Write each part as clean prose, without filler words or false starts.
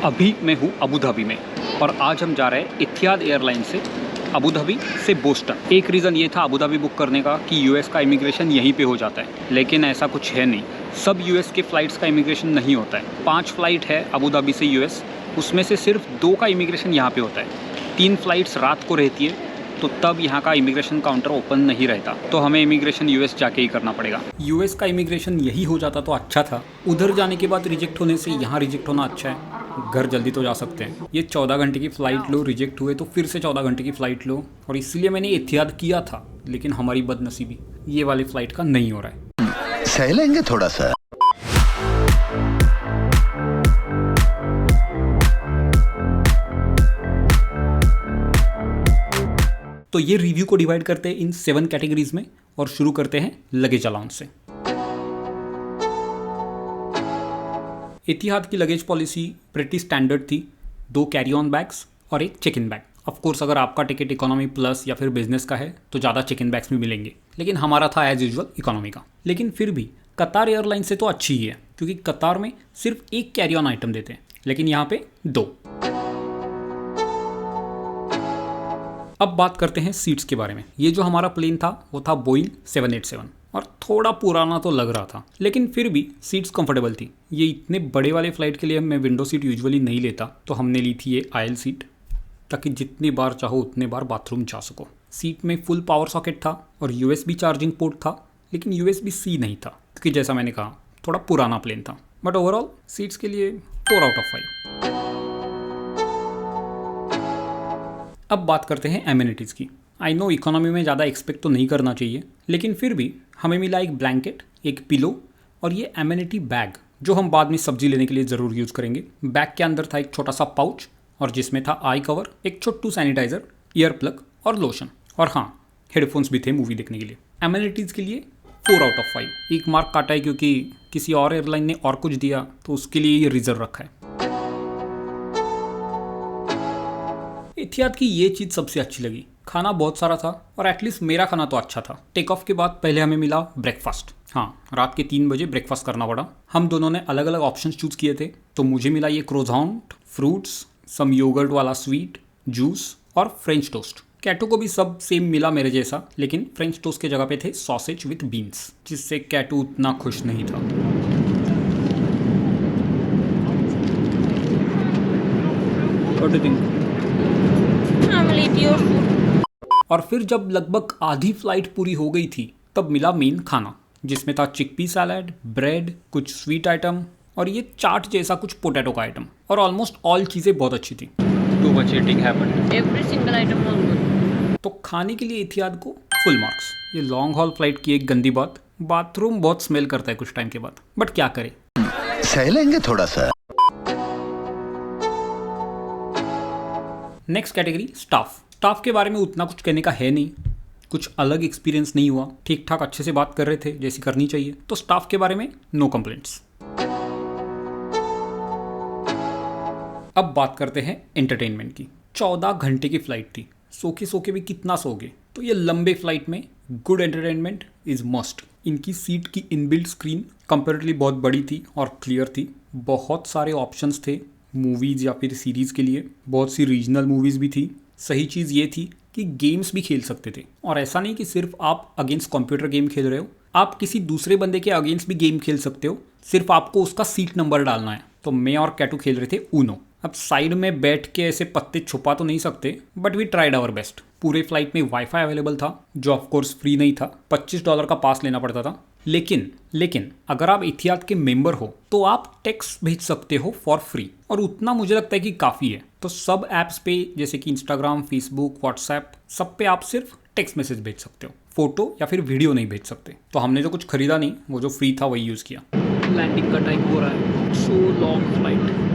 अभी मैं हूँ अबू धाबी में और आज हम जा रहे हैं इतिहाद एयरलाइन से अबू धाबी से बोस्टन। एक रीज़न ये था अबू धाबी बुक करने का कि यूएस का इमिग्रेशन यहीं पे हो जाता है, लेकिन ऐसा कुछ है नहीं। सब यूएस के फ़्लाइट्स का इमिग्रेशन नहीं होता है। 5 फ़्लाइट है अबू धाबी से यूएस, उसमें से सिर्फ 2 का इमिग्रेशन यहाँ पे होता है। 3 फ़्लाइट्स रात को रहती है, तो तब यहाँ का इमिग्रेशन काउंटर ओपन नहीं रहता, तो हमें इमिग्रेशन यूएस जाके ही करना पड़ेगा। यूएस का इमिग्रेशन यही हो जाता तो अच्छा था। उधर जाने के बाद रिजेक्ट होने से यहाँ रिजेक्ट होना अच्छा है। घर जल्दी तो जा सकते हैं। ये 14 घंटे की फ़्लाइट लो, रिजेक्ट हुए तो फिर से 14 घंटे की फ़्लाइट लो, और इसलिए मैंने एहतियात किया था, लेकिन हमारी बदनसीबी ये वाली फ़्लाइट का नहीं हो रहा है। सह लेंगे थोड़ा सा। तो ये रिव्यू को डिवाइड करते हैं इन 7 कैटेगरीज में और शुरू करते हैं लगेज अलाउंस से। एतिहाद की लगेज पॉलिसी प्रेटी स्टैंडर्ड थी। 2 कैरी ऑन बैग्स और 1 check in bag. Of course अगर आपका टिकट इकोनॉमी प्लस या फिर बिजनेस का है तो ज़्यादा चेक इन बैग्स भी मिलेंगे, लेकिन हमारा था एज यूजुअल इकोनॉमी का। लेकिन फिर भी कतार एयरलाइन से तो अच्छी ही है, क्योंकि कतार में सिर्फ 1 कैरी ऑन आइटम देते हैं, लेकिन यहाँ पे 2। अब बात करते हैं सीट्स के बारे में। ये जो हमारा प्लेन था वो था बोइंग 787 और थोड़ा पुराना तो लग रहा था, लेकिन फिर भी सीट्स कंफर्टेबल थी। ये इतने बड़े वाले फ्लाइट के लिए मैं विंडो सीट यूजुअली नहीं लेता, तो हमने ली थी ये आयल सीट, ताकि जितनी बार चाहो उतने बार बाथरूम जा सको। सीट में फुल पावर सॉकेट था और यूएसबी चार्जिंग पोर्ट था, लेकिन USB-C नहीं था, क्योंकि जैसा मैंने कहा थोड़ा पुराना प्लेन था। बट ओवरऑल सीट्स के लिए 4 आउट ऑफ 5। अब बात करते हैं एमिनिटीज़ की। आई नो इकोनॉमी में ज़्यादा एक्सपेक्ट तो नहीं करना चाहिए, लेकिन फिर भी हमें मिला एक ब्लैंकेट, एक पिलो और ये एमिनिटी बैग, जो हम बाद में सब्जी लेने के लिए ज़रूर यूज़ करेंगे। बैग के अंदर था एक छोटा सा पाउच और जिसमें था आई कवर, एक छोटू सैनिटाइज़र, ईयर प्लग और लोशन, और हाँ, हेडफोन्स भी थे मूवी देखने के लिए। एमिनिटीज़ के लिए 4 आउट ऑफ 5। एक मार्क काटा है क्योंकि किसी और एयरलाइन ने और कुछ दिया, तो उसके लिए ये रिजर्व रखा है। एतिहाद की ये चीज़ सबसे अच्छी लगी। खाना बहुत सारा था और एटलीस्ट मेरा खाना तो अच्छा था। टेक ऑफ के बाद पहले हमें मिला ब्रेकफास्ट। हाँ, रात के 3 बजे ब्रेकफास्ट करना पड़ा। हम दोनों ने अलग अलग ऑप्शंस चूज़ किए थे, तो मुझे मिला ये क्रोज़ाउंट, फ्रूट्स, सम योगर्ट वाला स्वीट, जूस और फ्रेंच टोस्ट। कैटो को भी सब सेम मिला मेरे जैसा, लेकिन फ्रेंच टोस्ट के जगह पे थे सॉसेज विथ बीन्स, जिससे कैटो उतना खुश नहीं था। What do you think? और फिर जब लगभग आधी फ्लाइट पूरी हो गई थी, तब मिला मेन खाना, जिसमें था चिकपी सैलड, ब्रेड, कुछ स्वीट आइटम और ये चाट जैसा कुछ पोटैटो का आइटम, और ऑलमोस्ट ऑल चीज़ें बहुत अच्छी थी। Too much eating happened. Every single item was good. तो खाने के लिए एतिहाद को फुल मार्क्स। ये लॉन्ग हॉल फ्लाइट की एक गंदी बात, बाथरूम बहुत स्मेल करता है कुछ टाइम के बाद, बट क्या करें। सह लेंगे थोड़ा सा। Next category staff. स्टाफ के बारे में उतना कुछ कहने का है नहीं, कुछ अलग एक्सपीरियंस नहीं हुआ। ठीक ठाक अच्छे से बात कर रहे थे जैसी करनी चाहिए, तो स्टाफ के बारे में नो कंप्लेंट्स। अब बात करते हैं एंटरटेनमेंट की। 14 घंटे की फ्लाइट थी, सो के भी कितना सोगे, तो ये लंबे फ्लाइट में गुड एंटरटेनमेंट इज मस्ट। इनकी सीट की इनबिल्ट स्क्रीन कंपेरेटिवली बहुत बड़ी थी और क्लियर थी। बहुत सारे ऑप्शंस थे मूवीज़ या फिर सीरीज़ के लिए, बहुत सी रीजनल मूवीज़ भी थी। सही चीज़ ये थी कि गेम्स भी खेल सकते थे, और ऐसा नहीं कि सिर्फ आप अगेंस्ट कंप्यूटर गेम खेल रहे हो, आप किसी दूसरे बंदे के अगेंस्ट भी गेम खेल सकते हो, सिर्फ आपको उसका सीट नंबर डालना है। तो मैं और कैटू खेल रहे थे ऊनो। अब साइड में बैठ के ऐसे पत्ते छुपा तो नहीं सकते, but we tried our best. पूरे फ्लाइट में वाईफाई अवेलेबल था, जो ऑफकोर्स फ्री नहीं था। $25 का पास लेना पड़ता था। लेकिन अगर आप एतिहाद के मेंबर हो तो आप टेक्स्ट भेज सकते हो फॉर फ्री, और उतना मुझे लगता है कि काफ़ी है। तो सब ऐप्स पे जैसे कि इंस्टाग्राम, फेसबुक, व्हाट्सएप, सब पे आप सिर्फ टेक्स्ट मैसेज भेज सकते हो, फोटो या फिर वीडियो नहीं भेज सकते। तो हमने तो कुछ खरीदा नहीं, वो जो फ्री था वही यूज़ किया। लैंडिंग का टाइम हो रहा है, so long flight.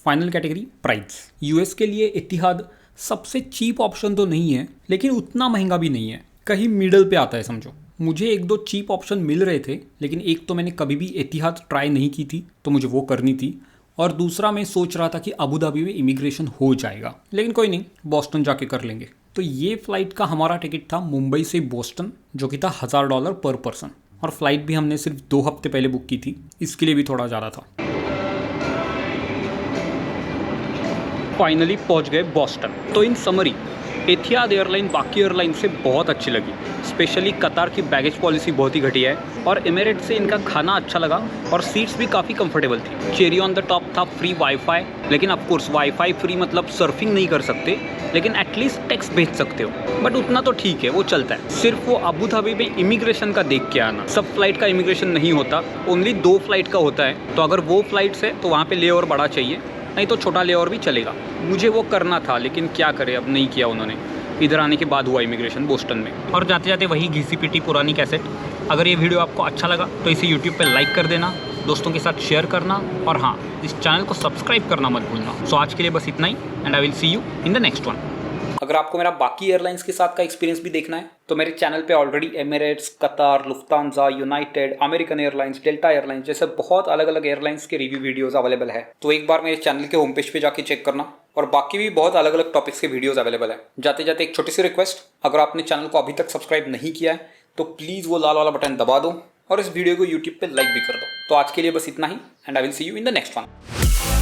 Final category price. US के लिए एतिहाद सबसे चीप ऑप्शन तो नहीं है, लेकिन उतना महंगा भी नहीं है, कहीं मिडल पे आता है समझो। मुझे 1-2 चीप ऑप्शन मिल रहे थे, लेकिन एक तो मैंने कभी भी एतिहाद ट्राई नहीं की थी, तो मुझे वो करनी थी, और दूसरा मैं सोच रहा था कि अबू धाबी में इमिग्रेशन हो जाएगा, लेकिन कोई नहीं, बोस्टन जाके कर लेंगे। तो ये फ्लाइट का हमारा टिकट था मुंबई से बोस्टन, जो कि था $1000 पर पर्सन। और फ्लाइट भी हमने सिर्फ 2 हफ्ते पहले बुक की थी, इसके लिए भी थोड़ा ज़्यादा था। फाइनली पहुंच गए बॉस्टन। तो इन समरी एथियाद एयरलाइन बाकी एयरलाइन से बहुत अच्छी लगी। स्पेशली कतार की बैगेज पॉलिसी बहुत ही घटिया है और एमिरेट्स से इनका खाना अच्छा लगा और सीट्स भी काफ़ी कंफर्टेबल थी। चेरी ऑन द टॉप था फ्री वाईफाई, लेकिन ऑफकोर्स वाईफाई फ्री मतलब सर्फिंग नहीं कर सकते, लेकिन एटलीस्ट टेक्स्ट भेज सकते हो, बट उतना तो ठीक है, वो चलता है। सिर्फ वो अबू धाबी में इमिग्रेशन का देख के आना। सब फ्लाइट का इमिग्रेशन नहीं होता, ओनली 2 फ्लाइट का होता है। तो अगर वो फ्लाइट्स है तो वहाँ पे ले और बड़ा चाहिए, नहीं तो छोटा ले और भी चलेगा। मुझे वो करना था, लेकिन क्या करें, अब नहीं किया उन्होंने। इधर आने के बाद हुआ इमिग्रेशन बोस्टन में। और जाते जाते वही घिसी पिटी पुरानी कैसेट। अगर ये वीडियो आपको अच्छा लगा तो इसे यूट्यूब पे लाइक कर देना, दोस्तों के साथ शेयर करना, और हाँ, इस चैनल को सब्सक्राइब करना मत भूलना। सो आज के लिए बस इतना ही, and I will see you in the next one. अगर आपको मेरा बाकी एयरलाइंस के साथ का एक्सपीरियंस भी देखना है तो मेरे चैनल पे already Emirates, Qatar, Lufthansa, United, American Airlines, Delta Airlines जैसे बहुत अलग अलग एयरलाइंस के रिव्यू वीडियोस अवेलेबल है। तो एक बार मेरे चैनल के होम पेज पे जाके चेक करना, और बाकी भी बहुत अलग अलग टॉपिक्स के वीडियोस अवेलेबल है। जाते जाते एक छोटी सी रिक्वेस्ट, अगर आपने चैनल को अभी तक सब्सक्राइब नहीं किया है तो प्लीज़ वो लाल वाला बटन दबा दो और इस वीडियो को यूट्यूब पर लाइक भी कर दो। तो आज के लिए बस इतना ही, and I will see you in the next one.